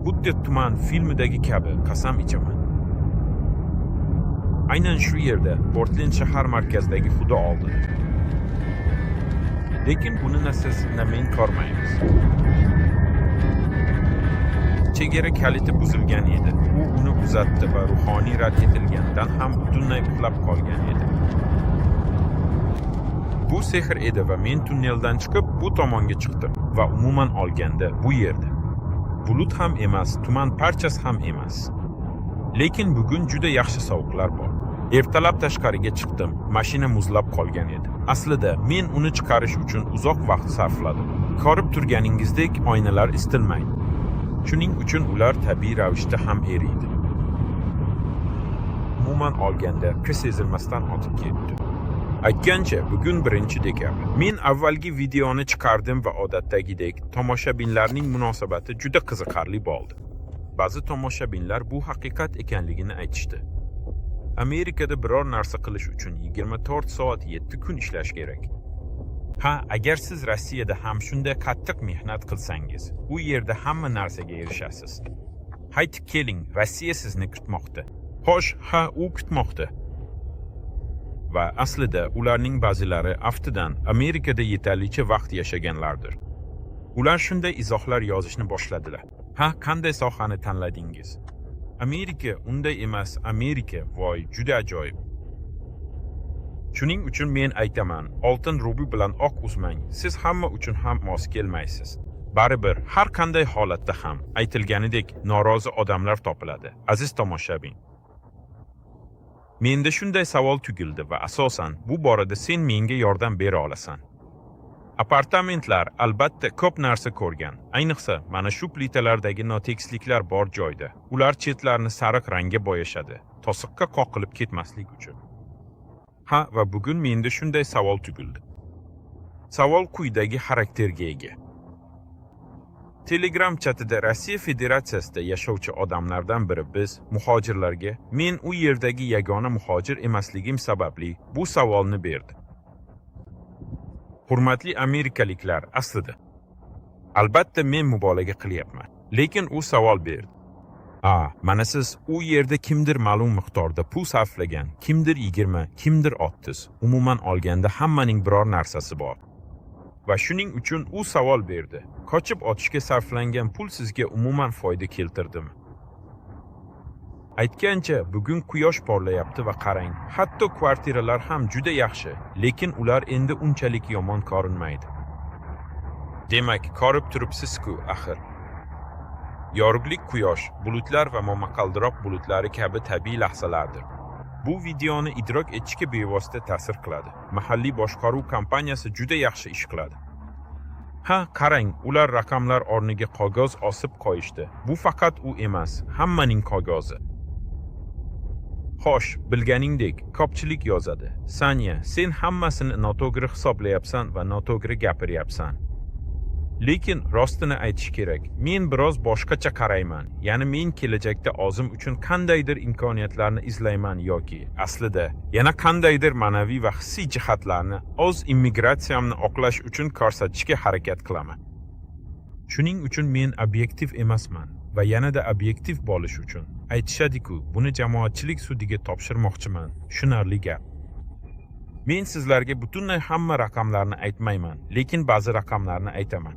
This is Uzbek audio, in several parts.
Xuddi tuman filmidagi kabi, qasam ichaman. Aynan shu yerda, Portland shahar markazidagi xudo oldida. Lekin buni siz men ko'rmaymiz. Chegara kaliti buzilgan edi. U uni uzatdi va ruhoniy rad etilgandan ham butunlay uxlab qolgan edi. Bu sehr edi va men tunneldan chiqib bu tomonga chiqdim va umuman olganda bu yerda. Bulut ham emas, tuman parchasi ham emas. Lekin bugun juda yaxshi sovuqlar bor. Ertalab tashqariga chiqdim, mashina muzlab qolgan edi. Aslida men uni chiqarish uchun uzoq vaqt sarfladim. Ko'rib turganingizdek oynalar isitilmaydi. Shuning uchun ular tabiiy ravishda ham eriydi. Umuman olganda qiz sezilmasdan o'tib ketdi. Aytgancha, bugun 1-dekabr. Men avvalgi videoni chiqardim va odatdagidek tomoshabinlarning munosabati juda qiziqarli bo'ldi. Ba'zi tomoshabinlar bu haqiqat ekanligini aytishdi. Amerikada biror narsa qilish uchun 24 soat 7 kun ishlash kerak. Agar siz Rossiyada ham shunday qattiq mehnat qilsangiz, u yerda hamma narsaga erishasiz. Haytib keling, Rossiya sizni kutmoqda. Xo'sh, u kutmoqda. Va aslida ularning ba'zilari aftidan Amerikada yetarlicha vaqt yashaganlardir. Ular shunday izohlar yozishni boshladilar. Qanday sohani tanladingiz? Amerika unday emas, Amerika, voy, juda ajoyib. Shuning uchun men aytaman, oltin rubi bilan oq uzmang, siz hamma uchun ham mos kelmaysiz. Baribir, har qanday holatda ham aytilganidek norozi odamlar topiladi, aziz tomoshabin. Menda shunday savol tugildi va asosan bu borada sen menga yordam bera olasan. Apartamentlar albatta ko'p narsa ko'rgan, ayniqsa mana shu plitalardagi notekisliklar bor joyda. Ular chetlarini sariq rangga bo'yashadi, to'siqqa qoqilib ketmaslik uchun. Va bugun menda shunday savol tugildi. Savol quyidagi xarakterga ega. Telegram chatida Rossiya Federatsiyasida yashovchi odamlardan biri biz, muhojirlarga, men u yerdagi yagona muhojir emasligim sababli bu savolni berdi. Hurmatli amerikaliklar, aslida. Albatta men mubolag'a qilyapman, lekin u savol berdi. Mana siz u yerda kimdir ma'lum miqdorda pul sarflagan, kimdir 20, kimdir 30, umuman olganda hammaning biror narsasi bor. Va shuning uchun u savol berdi. Qochib o'tishga sarflangan pul sizga umuman foyda keltirdimi? Aytgancha, bugun quyosh porlayapti va qarang, hatto kvartiralar ham juda yaxshi, lekin ular endi unchalik yomon ko'rinmaydi. Demak, ko'rib turibsiz-ku, axir. Yorug'lik quyosh, bulutlar va momaqaldiroq bulutlari kabi tabiiy lahzalardir. Bu videoni idrok etishga bevosita ta'sir qiladi. Mahalliy boshqaruv kompaniyasi juda yaxshi ish qiladi. Qarang, ular raqamlar o'rniga qog'oz osib qo'yishdi. Bu faqat u emas, hammaning qog'ozi. Xo'sh, bilganingdek, ko'pchilik yozadi. Sanya, sen hammasini noto'g'ri hisoblayapsan va noto'g'ri gapiryapsan. Lekin rostini aytish kerak, men biroz boshqacha qarayman. Ya'ni men kelajakda o'zim uchun qandaydir imkoniyatlarni izlayman yoki aslida yana qandaydir ma'naviy va hissiy jihatlarni o'z immigratsiyamni oqlash uchun ko'rsatishga harakat qilaman. Shuning uchun men obyektiv emasman va yanada obyektiv bo'lish uchun aytishadi-ku, buni jamoatchilik sudiga topshirmoqchiman. Tushunarli gap. Men sizlarga butunlay hamma raqamlarni aytmayman, lekin ba'zi raqamlarni aytaman.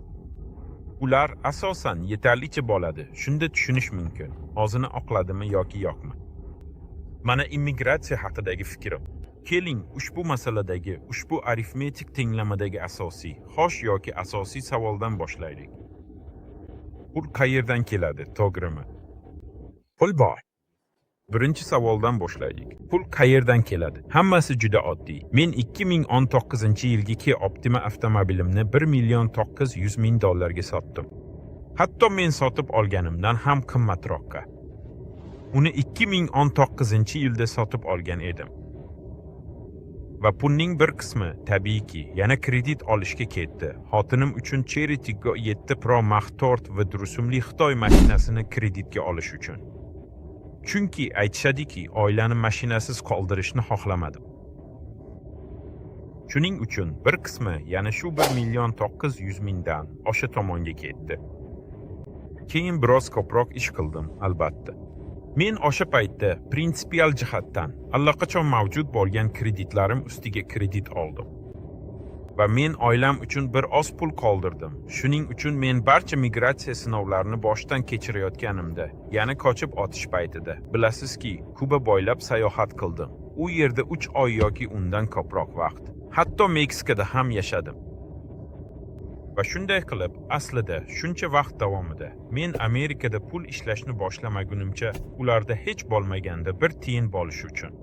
Ular asosan yetarlicha bo'ladi. Shunda tushunish mumkin, o'zini oqladimi yoki yo'qmi. Mana immigratsiya haqidagi fikrim. Keling, ushbu masaladagi, ushbu arifmetik tenglamadagi asosiy, xo'sh yoki asosiy savoldan boshlaylik. Pul qayerdan keladi, to'g'rimi? Pul bor. Birinchi savoldan boshlaylik. Pul qayerdan keladi? Hammasi juda oddiy. Men 2019-yilgi Optima avtomobilimni $1,900,000 sotdim. Hatto men sotib olganimdan ham qimmatroqqa. Uni 2019-yilda sotib olgan edim. Va pulning bir qismi tabiiyki yana kredit olishga ketdi. Xotinim uchun Cherry Tiggo 7 Pro Mach 4 va rusumli Xitoy mashinasini kreditga olish uchun. Chunki aytishadiki, oilani mashinasiz qoldirishni xohlamadim. Shuning uchun bir qismi yana shu $1,900,000 dan o'sha tomonga ketdi. Keyin biroz ko'proq ish qildim, albatta. Men o'sha paytda prinsipial jihatdan allaqachon mavjud bo'lgan kreditlarim ustiga kredit oldim. Va men oilam uchun bir oz pul qoldirdim. Shuning uchun men barcha migratsiya sinovlarini boshdan kechirayotganimda, ya'ni qochib o'tish paytida, bilasizki, Kuba bo'ylab sayohat qildim. U yerda 3 oy yoki undan ko'proq vaqt. Hatto Meksikada ham yashadim. Va shunday qilib, aslida shuncha vaqt davomida men Amerikada pul ishlashni boshlamagunimcha ularda hech bo'lmaganda bir tiyin bo'lishi uchun.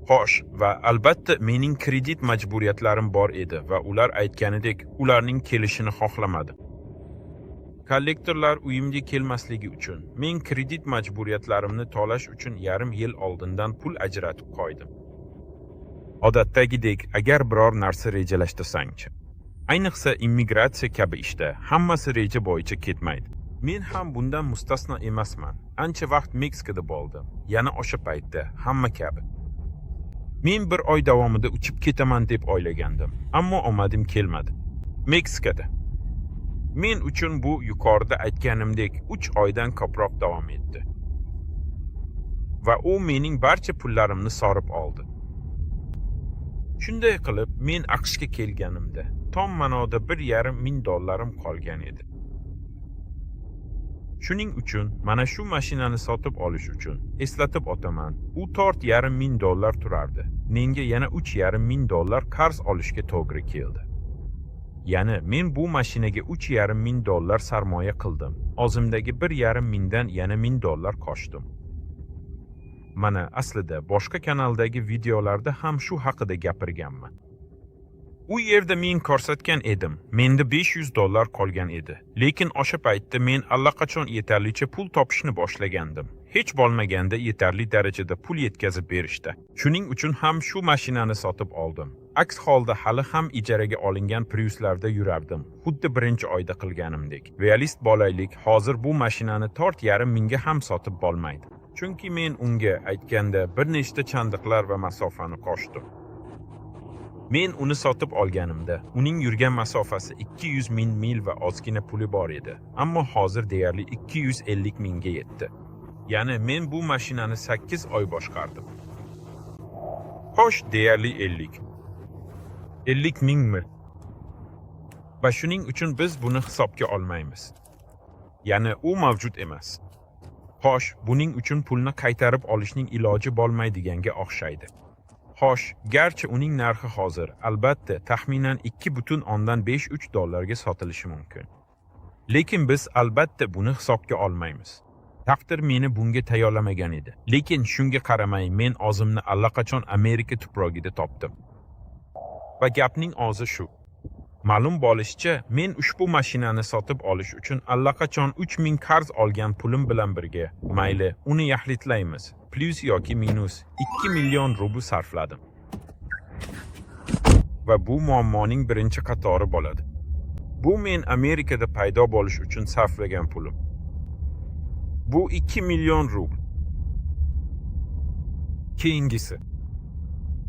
Xo'sh, va albatta mening kredit majburiyatlarim bor edi va ular aytganidek, ularning kelishini xohlamadim. Kollektorlar uyimga kelmasligi uchun men kredit majburiyatlarimni to'lash uchun yarim yil oldindan pul ajratib qo'ydim. Odatdagidek, agar biror narsa rejalashtirsangchi, ayniqsa immigratsiya kabi ishda hammasi reja bo'yicha ketmaydi. Men ham bundan mustasno emasman. Ancha vaqt Meksikada bo'ldim, yana o'sha paytda hamma kabi. Men bir oy davomida uchib ketaman deb o'ylagandim, ammo omadim kelmadi. Meksikada. Men uchun bu yuqorida aytganimdek 3 oydan ko'proq davom etdi. Va u mening barcha pullarimni sorib oldi. Shunday qilib, men AQShga kelganimda tom ma'noda $1,500 qolgan edi. Shuning uchun mana shu mashinani sotib olish uchun eslatib o'taman, u $4,500 turardi. Menga yana $3,500 qarz olishga to'g'ri keldi. Ya'ni men bu mashinaga $3,500 sarmoya qildim. O'zimdagi $1,500 dan yana $1,000 qo'shdim. Mana aslida boshqa kanaldagi videolarda ham shu haqida gapirganman. U yerda men ko'rsatgan edim, menda $500 qolgan edi. Lekin o'sha paytda men allaqachon yetarlicha pul topishni boshlagandim. Hech bo'lmaganda yetarli darajada pul yetkazib berishdi. Shuning uchun ham shu mashinani sotib oldim. Aks holda hali ham ijaraga olingan Priuslarda yurardim, xuddi birinchi oyda qilganimdek. Realist bo'laylik, hozir bu mashinani $4,500 ga ham sotib bo'lmaydi. Chunki men unga aytganda bir nechta chandiqlar va masofani qo'shdim. Men uni sotib olganimda, uning yurgan masofasi 200,000 mil va ozgina puli bor edi. Ammo hozir deyarli 250,000 ga yetdi. Ya'ni men bu mashinani 8 oy boshqardim. Xo'sh, deyarli 50,000 mi? Va shuning uchun biz buni hisobga olmaymiz. Ya'ni u mavjud emas. Xo'sh, buning uchun pulni qaytarib olishning iloji bo'lmaydiganga o'xshaydi. Xo'sh, garchi uning narxi hozir albatta taxminan $2,53 ga sotilishi mumkin. Lekin biz albatta buni hisobga olmaymiz. Taqdir meni bunga tayyorlamagan edi. Lekin shunga qaramay men o'zimni allaqachon Amerika tuprogida topdim. Va gapning o'zi shu. Ma'lum bo'lishicha, men ushbu mashinani sotib olish uchun allaqachon 3,000 qarz olgan pulim bilan birga, mayli, uni yaxlitlaymiz, plus yoki minus 2 million rubl sarfladim. Va bu muammoning birinchi qatori bo'ladi. Bu men Amerikada paydo bo'lish uchun sarflagan pulim. Bu 2 million rubl. Keyingisi.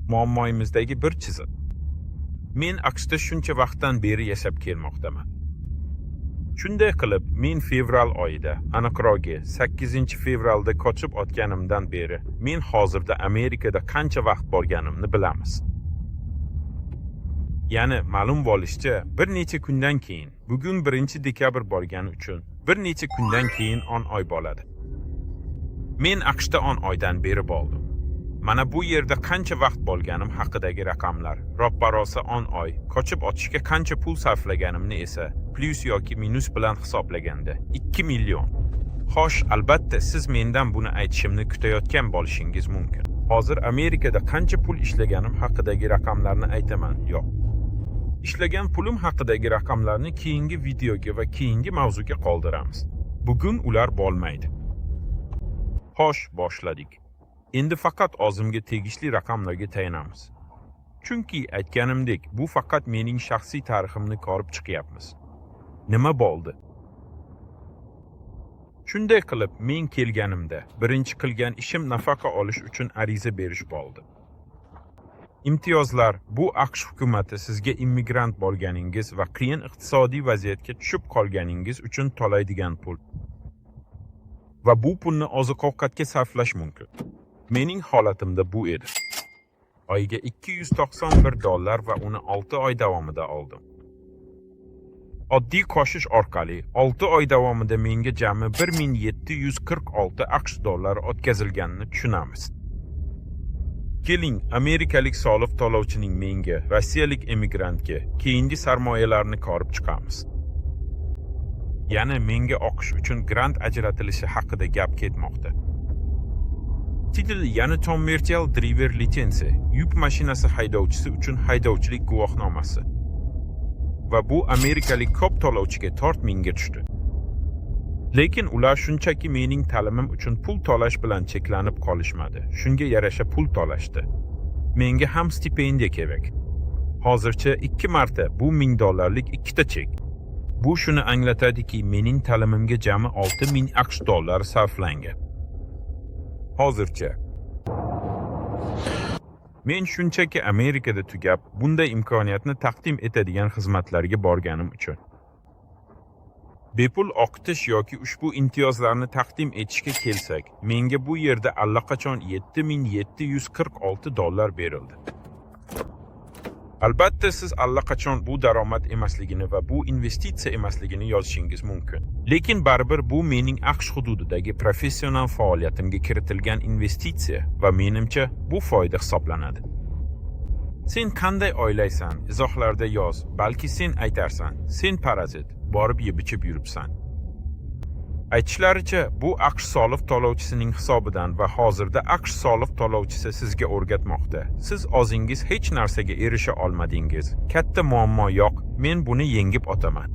Muammoyimizdagi bir chiziq. Men AQShda shuncha vaqtdan beri yashab kelmoqdaman. Shunday qilib, men fevral oyida, aniqrog'i 8-fevralda qochib o'tganimdan beri, men hozirda Amerikada qancha vaqt bo'lganimni bilamiz. Ya'ni ma'lum bo'lishicha, bir necha kundan keyin, bugun 1-dekabr bo'lgani uchun, bir necha kundan keyin 10 oy bo'ladi. Men AQShda 10 oydan beri bo'ldim. Mana bu yerda qancha vaqt bo'lganim haqidagi raqamlar, ropparosa 10 oy, qochib o'tishga qancha pul sarflaganimni esa plus yoki minus bilan hisoblaganda 2 million. Xo'sh, albatta siz mendan buni aytishimni kutayotgan bo'lishingiz mumkin. Hozir Amerikada qancha pul ishlaganim haqidagi raqamlarni aytaman, yo'q. Ishlagan pulim haqidagi raqamlarni keyingi videoga va keyingi mavzuga qoldiramiz. Bugun ular bo'lmaydi. Xo'sh, boshladik. Endi faqat o'zimga tegishli raqamlarga tayanamiz. Chunki aytganimdek, bu faqat mening shaxsiy tariximni ko'rib chiqyapmiz. Nima bo'ldi? Shunday qilib, men kelganimda birinchi qilgan ishim nafaqa olish uchun ariza berish bo'ldi. Imtiyozlar bu AQSh hukumati sizga immigrant bo'lganingiz va qiyin iqtisodiy vaziyatga tushib qolganingiz uchun to'laydigan pul. Va bu pulni oziq-ovqatga sarflash mumkin. Mening holatimda bu edi. Oyiga $291 va uni 6 oy davomida oldim. Oddiy qoshish orqali 6 oy davomida menga jami 1746 AQSh dollari o'tkazilganini tushunamiz. Keling, amerikalik soliq to'lovchining menga, rossiyalik emigrantga keyingi sarmoyalarni ko'rib chiqamiz. Yana menga o'qish uchun grant ajratilishi haqida gap ketmoqda. Titel yana Commercial Driver License, yuk mashinasi haydovchisi uchun haydovchilik guvohnomasi. Va bu amerikalik ko'p to'lovchiga 4000 ga tushdi. Lekin ular shunchaki mening ta'limim uchun pul to'lash bilan cheklanib qolishmadi. Shunga yarasha pul to'lashdi. Menga ham stipendiya kerak. Hozircha 2 marta bu $1000 ikkita chek. Bu shuni anglatadiki, mening ta'limimga jami 6000 AQSh dollari sarflangan. Hozircha. Men shunchaki Amerikada tugab, bunday imkoniyatni taqdim etadigan xizmatlarga borganim uchun. Bepul o'qitish yoki ushbu imtiyozlarni taqdim etishga kelsak, menga bu yerda allaqachon $7746 berildi. Albatta siz allaqachon bu daromad emasligini va bu investitsiya emasligini yozishingiz mumkin. Lekin baribir bu mening AQSh hududidagi professional faoliyatimga kiritilgan investitsiya va menimcha bu foyda hisoblanadi. Sen qanday o'ylaysan? Izohlarda yoz, balki sen aytarsan. Sen parazit, borib yeb-ichib yuribsan. Aytishlaricha, bu AQSh soliq to'lovchisining hisobidan va hozirda AQSh soliq to'lovchisi sizga o'rgatmoqda. Siz o'zingiz hech narsaga erisha olmadingiz. Katta muammo yo'q, men buni yengib o'taman.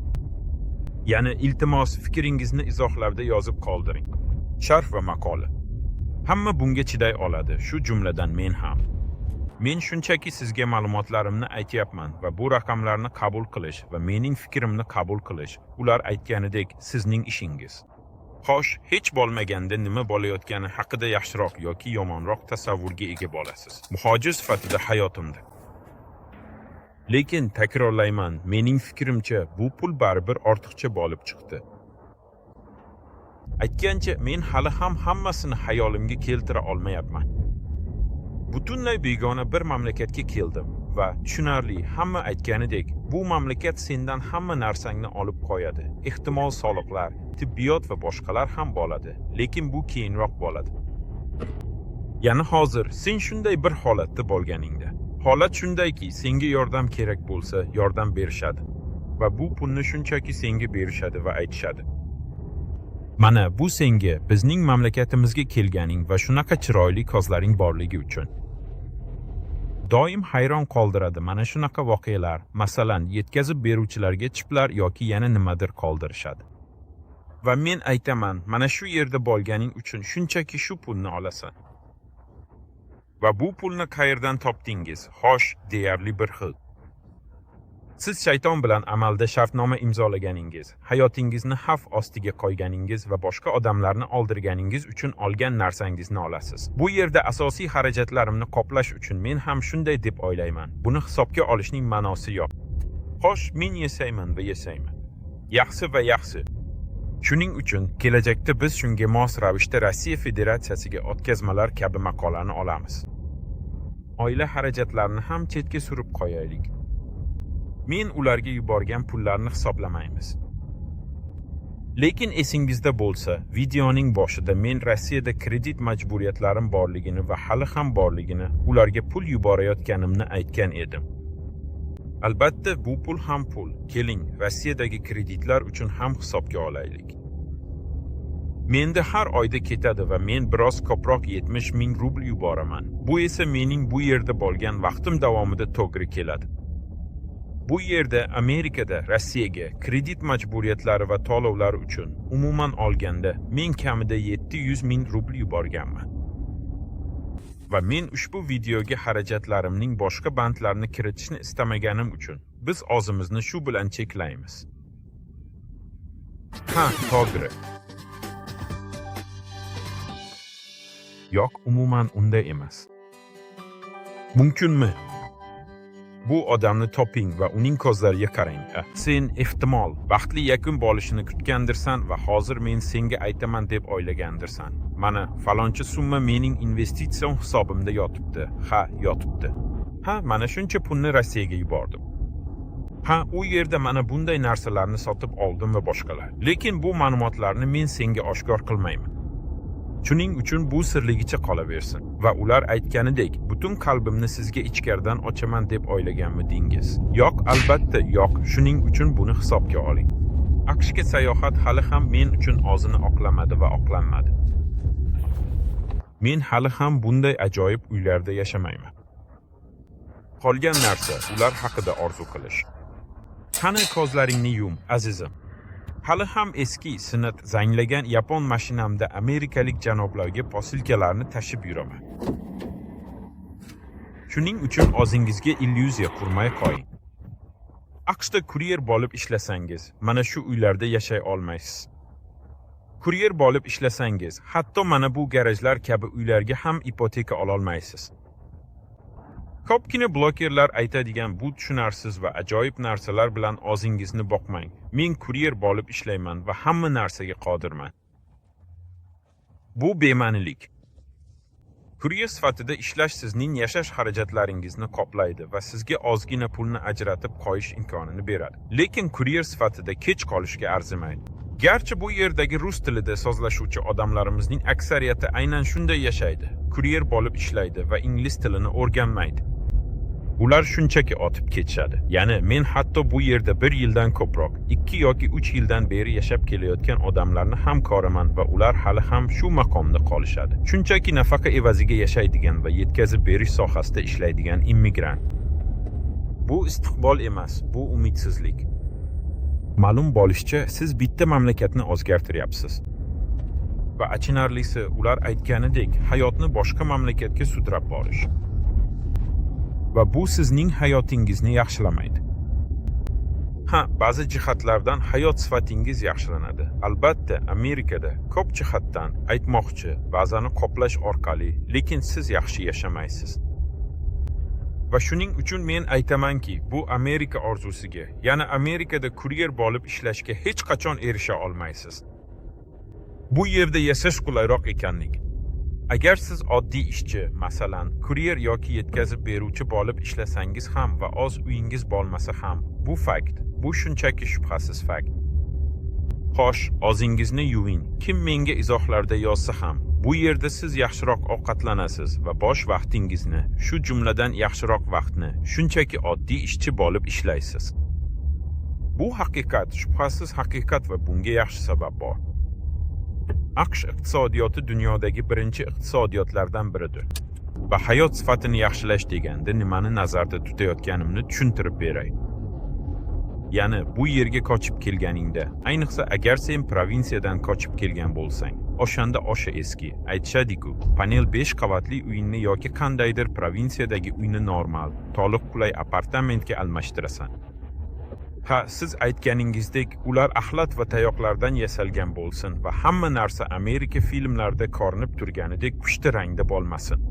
Yana iltimos fikringizni izohlarda yozib qoldiring. Sharh va maqola. Hamma bunga chiday oladi, shu jumladan men ham. Men shunchaki sizga ma'lumotlarimni aytyapman va bu raqamlarni qabul qilish va mening fikrimni qabul qilish, ular aytganidek sizning ishingiz. Xo'sh, hech bo'lmaganda nima bo'layotgani haqida yaxshiroq yoki yomonroq tasavvurga ega bo'lasiz. Muhojir sifatida hayotimda. Lekin takrorlayman, mening fikrimcha bu pul baribir ortiqcha bo'lib chiqdi. Aytgancha, men hali ham hammasini hayolimga keltira olmayapman. Butunlay begona bir mamlakatga keldim va tushunarli, hamma aytganidek, bu mamlakat sendan hamma narsangni olib qo'yadi. Ehtimol soliqlar, tibbiyot va boshqalar ham bo'ladi, lekin bu keyinroq bo'ladi. Yana hozir sen shunday bir holatda bo'lganingda, holat shundayki, senga yordam kerak bo'lsa, yordam berishadi va bu pulni shunchaki senga berishadi va aytishadi. Mana bu senga bizning mamlakatimizga kelganing va shunaqa chiroyli kozlaring borligi uchun. Doim hayron qoldiradi mana shunaqa voqealar, masalan, yetkazib beruvchilarga chiplar yoki yana nimadir qoldirishadi. Va men aytaman, mana shu yerda bo'lganing uchun shunchaki shu pulni olasan. Va bu pulni qayerdan topdingiz? Xo'sh, deyarli bir xil. Siz shayton bilan amalda shartnoma imzolaganingiz, hayotingizni xavf ostiga qo'yganingiz va boshqa odamlarni oldirganingiz uchun olgan narsangizni olasiz. Bu yerda asosiy xarajatlarimni qoplash uchun men ham shunday deb o'ylayman. Buni hisobga olishning ma'nosi yo'q. Xo'sh, men yasayman va yasayman. Yaxshi va yaxshi. Shuning uchun kelajakda biz shunga mos ravishda Rossiya Federatsiyasiga o'tkazmalar kabi maqolani olamiz. Oila xarajatlarini ham chetga surib qo'yaylik. Men ularga yuborgan pullarni hisoblamaymiz. Lekin esingizda bo'lsa, videoning boshida men Rossiyada kredit majburiyatlarim borligini va hali ham borligini, ularga pul yuborayotganimni aytgan edim. Albatta, bu pul ham pul. Keling, Rossiyadagi kreditlar uchun ham hisobga olaylik. Menda har oyda ketadi va men biroz ko'proq 70 ming rubl yuboraman. Bu esa mening bu yerda bo'lgan vaqtim davomida to'g'ri keladi. Bu yerda Amerikada Rossiyaga kredit majburiyatlari va to'lovlar uchun umuman olganda men kamida 700 ming rubl yuborganman. Va men ushbu videoga xarajatlarimning boshqa bandlarini kiritishni istamaganim uchun biz o'zimizni shu bilan cheklaymiz. Ha, to'g'ri. Yo'q, umuman unday emas. Mumkinmi? Bu odamni toping va uning ko'zlariga qarang. Sen ehtimol baxtli yakun bo'lishini kutgandirsan va hozir men senga aytaman deb o'ylagandirsan. Mana faloncha summa mening investitsion hisobimda yotibdi. Ha, yotibdi. Ha, mana shuncha pulni Rossiyaga yubordim. Ha, u yerda mana bunday narsalarni sotib oldim va boshqalar. Lekin bu ma'lumotlarni men senga oshkor qilmayman. Shuning uchun bu sirligicha qolaversin. Va ular aytganidek, butun qalbimni sizga ichkaridan ochaman deb o'ylaganmidingiz? Yo'q, albatta yo'q. Shuning uchun buni hisobga oling. AQShga sayohat hali ham men uchun og'zini oqlamadi va oqlanmadi. Men hali ham bunday ajoyib uylarda yashamayman. Qolgan narsa ular haqida orzu qilish. Qani ko'zlaringni yum, azizim. Hali ham eski, sinat zanglagan yapon mashinamda amerikalik janoblarga posilkalarni tashib yuraman. Shuning uchun o'zingizga illyuziya qurmay qo'ying. AQShda kuryer bo'lib ishlasangiz, mana shu uylarda yashay olmaysiz. Kuryer bo'lib ishlasangiz, hatto mana bu garajlar kabi uylarga ham ipoteka ola olmaysiz. Ko'pgina blogerlar aytadigan bu tushunarsiz va ajoyib narsalar bilan o'zingizni boqmang. Men kuryer bo'lib ishlayman va hamma narsaga qodirman. Bu bema'nilik. Kuryer sifatida ishlash sizning yashash xarajatlaringizni qoplaydi va sizga ozgina pulni ajratib qo'yish imkonini beradi. Lekin kuryer sifatida kech qolishga arzimaydi. Garchi bu yerdagi rus tilida so'zlashuvchi odamlarimizning aksariyati aynan shunday yashaydi. Kuryer bo'lib ishlaydi va ingliz tilini o'rganmaydi. Ular shunchaki otib ketishadi. Ya'ni men hatto bu yerda 1 yildan ko'proq, 2 yoki 3 yildan beri yashab kelayotgan odamlarni ham ko'raman va ular hali ham shu maqomda qolishadi. Shunchaki nafaqa evaziga yashaydigan va yetkazib berish sohasida ishlaydigan immigrant. Bu istiqbol emas, bu umidsizlik. Ma'lum bo'lishicha, siz bitta mamlakatni o'zgartiryapsiz. Va achinarlisi, ular aytganidek, hayotni boshqa mamlakatga sudrab borish. Va bu sizning hayotingizni yaxshilamaydi. Ha, ba'zi jihatlardan hayot sifatingiz yaxshilanadi. Albatta, Amerikada ko'p jihatdan aytmoqchi, ba'zani qoplash orqali, lekin siz yaxshi yashamaysiz. Va shuning uchun men aytamanki, bu Amerika orzusiga, ya'ni Amerikada kuryer bo'lib ishlashga hech qachon erisha olmaysiz. Bu yerda yashash qulayroq ekanligi. Agar siz oddiy ishchi, masalan, kuryer yoki yetkazib beruvchi bo'lib ishlasangiz ham va o'z uyingiz bo'lmasa ham, bu fakt, bu shunchaki shubhasiz fakt. Xo'sh, o'zingizni yuving. Kim menga izohlarda yozsa ham, bu yerda siz yaxshiroq ovqatlanasiz va bosh vaqtingizni, shu jumladan yaxshiroq vaqtni, shunchaki oddiy ishchi bo'lib ishlaysiz. Bu haqiqat, shubhasiz haqiqat va bunga yaxshi sabab bor. AQSh iqtisodiyoti dunyodagi birinchi iqtisodiyotlardan biridir. Va hayot sifatini yaxshilash deganda nimani nazarda tutayotganimni tushuntirib beray. Ya'ni bu yerga qochib kelganingda, ayniqsa agar sen provinsiyadan qochib kelgan bo'lsang, o'shanda o'sha eski, aytishadi-ku, panel 5 qavatli uyingni yoki qandaydir provinsiyadagi uyni normal, to'liq qulay apartamentga almashtirasan. Ha, siz aytganingizdek, ular axlat va tayoqlardan yasalgan bo'lsin va hamma narsa Amerika filmlarida ko'rinib turganidek pushti rangda bo'lmasin.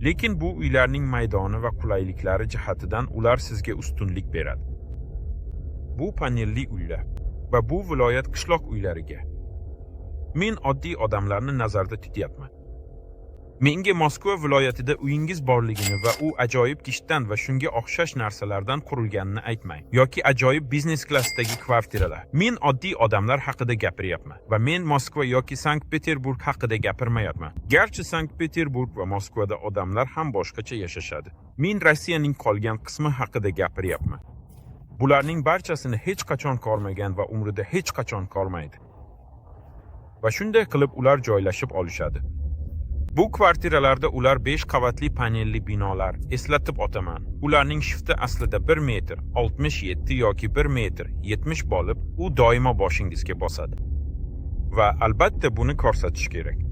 Lekin bu uylarning maydoni va qulayliklari jihatidan ular sizga ustunlik beradi. Bu panelli uylar va bu viloyat qishloq uylariga. Men oddiy odamlarni nazarda tutyapman. Menga Moskva viloyatida uyingiz borligini va u ajoyib gishdan va shunga o'xshash narsalardan qurilganini aytmang, yoki ajoyib biznes klassdagi kvartiralar. Men oddiy odamlar haqida gapiryapman va men Moskva yoki Sankt-Peterburg haqida gapirmayapman. Garchi Sankt-Peterburg va Moskvada odamlar ham boshqacha yashashadi. Men Rossiyaning qolgan qismi haqida gapiryapman. Bularning barchasini hech qachon ko'rmagan va umrida hech qachon ko'rmaydi. Va shunday qilib ular joylashib olishadi. Bu kvartiralarda ular 5 qavatli panelli binolar, eslatib o'taman. Ularning shifti aslida 1 metr 67 yoki 1 metr 70 bo'lib, u doimo boshingizga bosadi. Va albatta buni ko'rsatish kerak.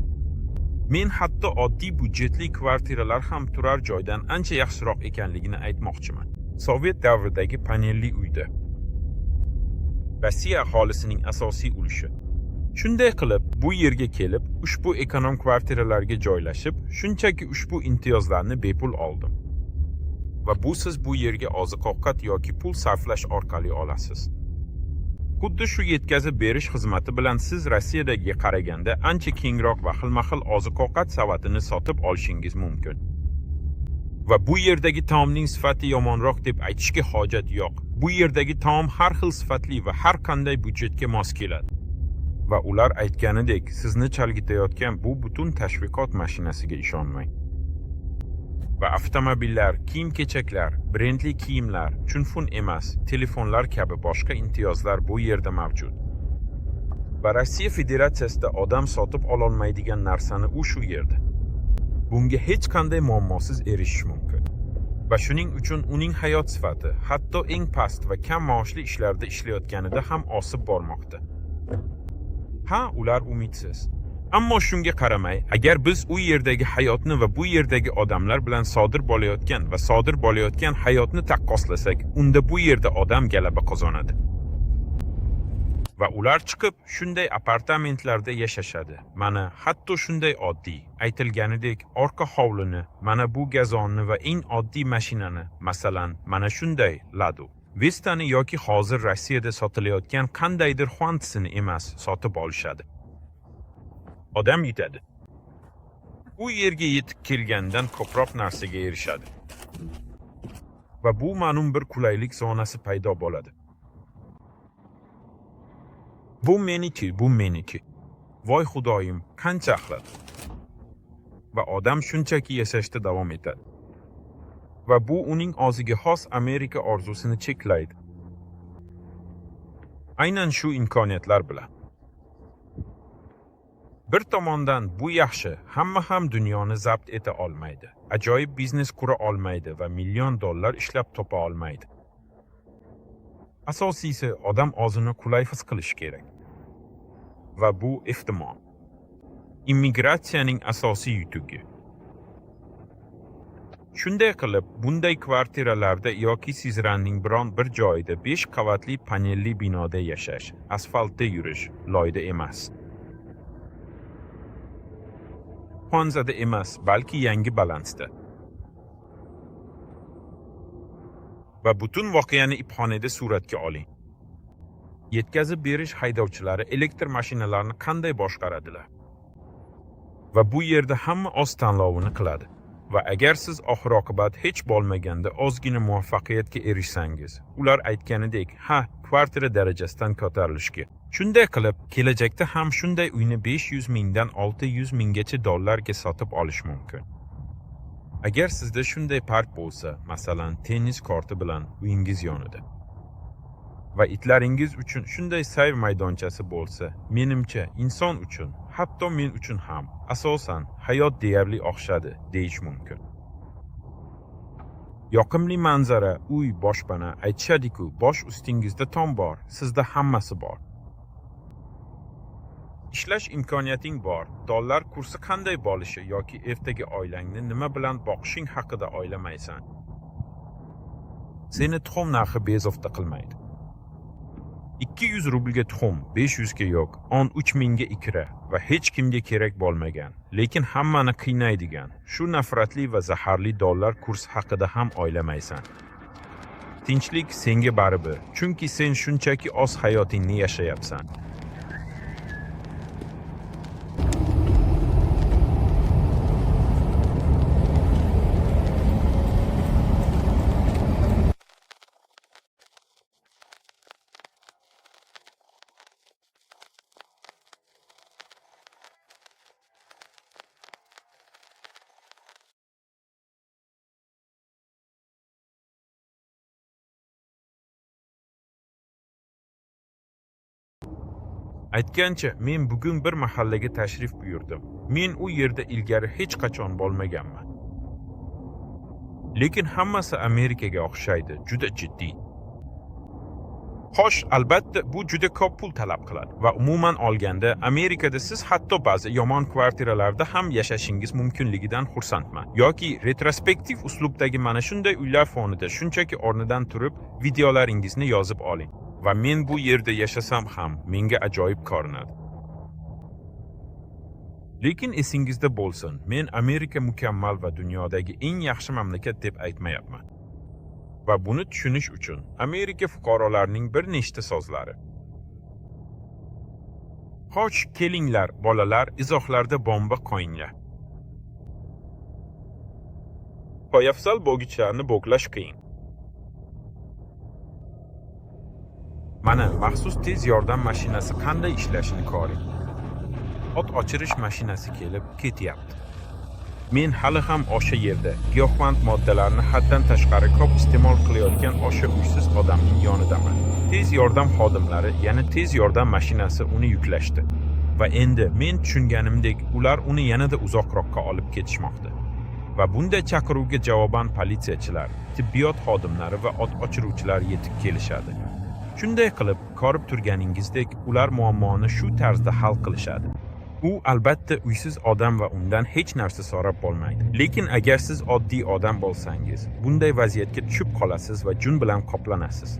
Men hatto oddiy budjetli kvartiralar ham turar joydan ancha yaxshiroq ekanligini aytmoqchiman. Sovet davridagi panelli uyda Rossiya aholisining asosiy ulushi. Shunday qilib, bu yerga kelib, ushbu ekonom kvartiralarga joylashib, shunchaki ushbu imtiyozlarni bepul oldim. va bu siz bu yerga oziq-ovqat yoki pul sarflash orqali olasiz. Xuddi shu yetkazib berish xizmati bilan siz Rossiyadagiga qaraganda ancha kengroq va xilma-xil oziq-ovqat savatini sotib olishingiz mumkin. Va bu yerdagi taomning sifati yomonroq deb aytishga hojat yo'q. Bu yerdagi taom har xil sifatli va har qanday budjetga mos keladi. Va ular aytganidek, sizni chalg'itayotgan bu butun tashviqot mashinasiga ishonmang. Va avtomobillar, kiyim-kechaklar, brendli kiyimlar, chunfun emas, telefonlar kabi boshqa imtiyozlar bu yerda mavjud. Va Rossiya Federatsiyasida odam sotib ololmaydigan narsani u shu yerda. Bunga hech qanday muammosiz erishish mumkin. Va shuning uchun uning hayot sifati hatto eng past va kam maoshli ishlarda ishlayotganida ham osib bormoqda. Ha, ular umidsiz. Ammo shunga qaramay, agar biz u yerdagi hayotni va bu yerdagi odamlar bilan sodir bo'layotgan hayotni taqqoslasak, unda bu yerda odam g'alaba qozonadi. Va ular chiqib shunday apartamentlarda yashashadi. Mana hatto shunday oddiy, aytilganidek orqa hovlini, mana bu gazonni va eng oddiy mashinani, masalan, mana shunday Lado Vestani yoki hozir Rossiyada sotilayotgan qandaydir Xvantsini emas, sotib olishadi. Odam yetadi. U yerga yetib kelgandan ko'proq narsaga erishadi. Va bu ma'lum bir qulaylik zonasi paydo bo'ladi. Bu meniki. Voy xudoyim, qancha axlat. Va odam shunchaki yashashda davom etadi. Va bu uning o'ziga xos Amerika orzusini cheklaydi. Aynan shu imkoniyatlar bilan. Bir tomondan bu yaxshi, hamma ham dunyoni zabt eta olmaydi. Ajoyib biznes qura olmaydi va $1,000,000 ishlab topa olmaydi. Asosiysi odam o'zini qulay his qilishi kerak. Va bu ehtimol. Immigratsiyaning asosiy yutugi. Shunday qilib, bunday kvartiralarda yoki Sizranning biron bir joyida 5 qavatli panelli binoda yashash, asfaltda yurish, loyda emas. Xonzada emas, balki yangi balansda. Va butun voqeani ibxonada suratga oling. Yetkazib berish haydovchilari elektr mashinalarni qanday boshqaradilar? Va bu yerda hamma o'z tanlovini qiladi. Va agar siz oxir-oqibat hech bo'lmaganda ozgina muvaffaqiyatga erishsangiz, ular aytganidek, kvartira darajasidan ko'tarilishga. Shunday qilib, kelajakda ham shunday uyni 500 mingdan 600 minggacha dollarga sotib olish mumkin. Agar sizda shunday park bo'lsa, masalan, tennis korti bilan uyingiz yonida va itlaringiz uchun shunday sayr maydonchasi bo'lsa, menimcha inson uchun, hatto men uchun ham asosan hayot deyarli oqshadi deyish mumkin. Yoqimli manzara, uy, boshpana, aytishadi-ku, bosh ustingizda tom bor, sizda hammasi bor. Ishlash imkoniyating bor, dollar kursi qanday bo'lishi yoki ertaga oilangni nima bilan boqishing haqida o'ylamaysan. Seni tuxum narxi bezovta qilmaydi. 200 rublga tuxum, 500 ga yo'q, 13 mingga ikra va hech kimga kerak bo'lmagan, lekin hammani qiynaydigan, shu nafratli va zaharli dollar kursi haqida ham o'ylamaysan. Tinchlik senga baribir, chunki sen shunchaki o'z hayotingni yashayapsan. Aytgancha, men bugun bir mahallaga tashrif buyurdim. Men u yerda ilgari hech qachon bo'lmaganman. Lekin hammasi Amerikaga o'xshaydi, juda jiddiy. Xo'sh, albatta bu juda ko'p pul talab qiladi va umuman olganda Amerikada siz hatto ba'zi yomon kvartiralarda ham yashashingiz mumkinligidan xursandman. Yoki retrospektiv uslubdagi mana shunday uylar fonida shunchaki o'rnidan turib videolaringizni yozib oling. Va men bu yerda yashasam ham menga ajoyib ko'rinadi. Lekin esingizda bo'lsin, men Amerika mukammal va dunyodagi eng yaxshi mamlakat deb aytmayapman. va buni tushunish uchun Amerika fuqarolarining bir nechta so'zlari. Xo'sh, kelinglar, bolalar, izohlarda bomba qo'yinglar. Poyafzal bo'g'ichlarni bo'g'lash qiyin. Mana maxsus tez yordam mashinasi qanday ishlashini ko'ring. O't o'chirish mashinasi kelib ketyapti. Men hali ham o'sha yerda giyohvand moddalarni haddan tashqari ko'p iste'mol qilayotgan o'sha uysiz odamning yonidaman. Tez yordam xodimlari, ya'ni tez yordam mashinasi uni yuklashdi. Va endi men tushunganimdek, ular uni yanada uzoqroqqa olib ketishmoqda. Va bunday chaqiruvga javoban politsiyachilar, tibbiyot xodimlari va o't o'chiruvchilar yetib kelishadi. Shunday qilib, ko'rib turganingizdek, ular muammoni shu tarzda hal qilishadi. U albatta uysiz odam va undan hech narsa so'rab bo'lmaydi. Lekin agar siz oddiy odam bo'lsangiz, bunday vaziyatga tushib qolasiz va jun bilan qoplanasiz.